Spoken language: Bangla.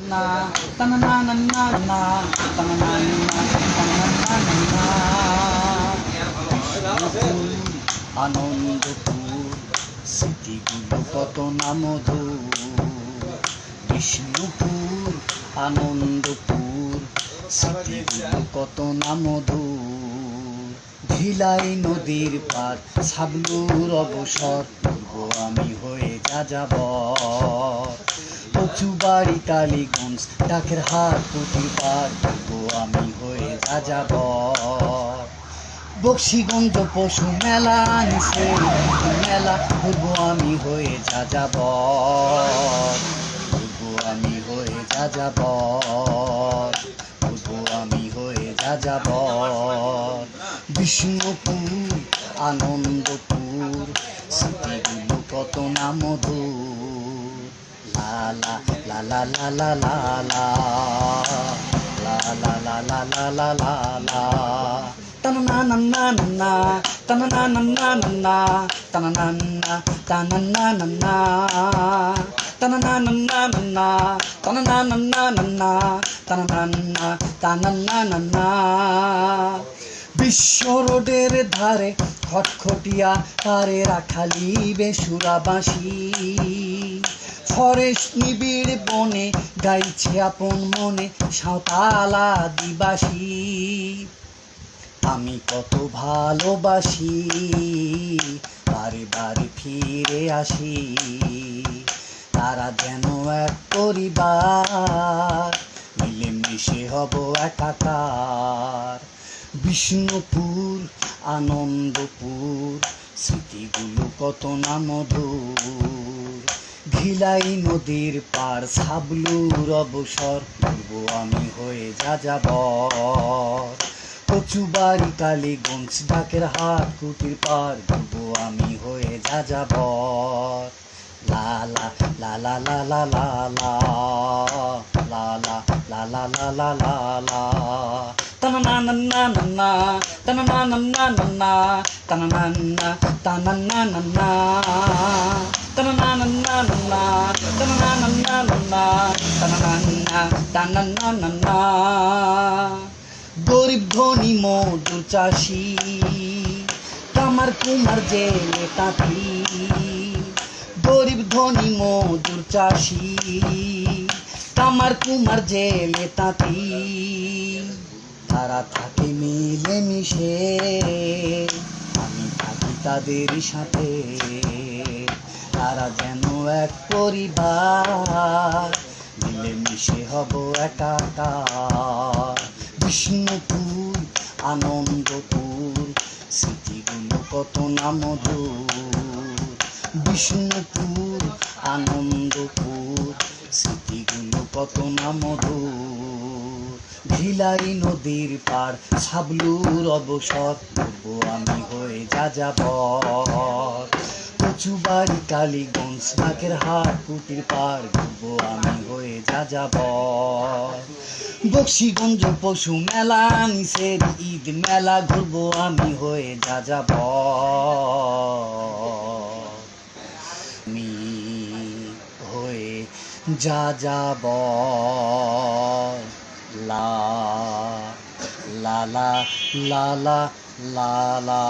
না তানা না না না না তানা না না আনন্দপুর স্মৃতিগুলো কত না মধুর বিষ্ণুপুর আনন্দপুর স্মৃতিগুলো কত না মধুর ভিলাই নদীর পার সাবলুর অবসর পূর্ব আমি হয়ে যাযাবর কচুবাড়ি কালীগঞ্জ ডাকের হাট কুটি পার পূর্ব আমি হয়ে যাযাবর বক্সিগঞ্জ পশু মেলা নিচে মেলা পূর্ব আমি হয়ে যাযাবর পূর্ব আমি হয়ে যাযাবর পূর্ব আমি হয়ে যাযাবর বিষ্ণুপুর আনন্দপুর স্মৃতিগুলো কত না মধুর লা লা লা লা লা লা লা লা লা লা লা লা লা লা লা তানা না না না না তানা না না না না তানা না না তানা না না না তানা না না না না তানা না না না তানা না না তানা না না না বিশ্ব রোডের ধারে খটখটিয়া তারে রাখালি বেসুরা বাঁশি ফরেস্ট নিবিড় বনে গাইছে আপন মনে সাঁওতাল আদিবাসী আমি কত ভালোবাসি বারে বারে ফিরে আসি তারা যেন এক পরিবার মিলেমিশে হব একাকার বিষ্ণুপুর আনন্দপুর স্মৃতিগুলো কত না মধুর ভিলাই নদীর পার সাবলুর অবসর পূর্ব আমি হয়ে যাযাবর কচুবাড়ি কালীগঞ্জ ডাকের হাট কুটির পার পূর্ব আমি হয়ে যাযাবর লা লা লা লা লা লা লা লা লা লা লা লা লা লা লা তানা না না না না তানা না না না না তানা না না তানা না না না তানা না না না তানা না না না তানা না না তানা না না না গরিব ধনী মজুর চাষি কামার কুমার জেলে তাঁতি গরিব ধনী মজুর চাষি কামার কুমার জেলে তাঁতি তারা থাকে মিলে মিশে আমি থাকি তাদের সাথে তারা যেন এক পরিবার মিলে মিশে হব একাকার বিষ্ণুপুর আনন্দপুর স্মৃতিগুলো কত না মধুর বিষ্ণুপুর আনন্দপুর স্মৃতিগুলো কত না মধুর ভিলাই নদীর পার সাবলুর অবসর পূর্ব আমি হয়ে যাযাবর কচুবাড়ি কালীগঞ্জ ডাকের হাট কুটির পার পূর্ব আমি হয়ে যাযাবর বক্সিগঞ্জ পশু মেলা নিষেধ ঈদ মেলা ঘুরবো আমি হয়ে যাযাবর আমি হয়ে যাযাবর লা লা লা লা লা লা লা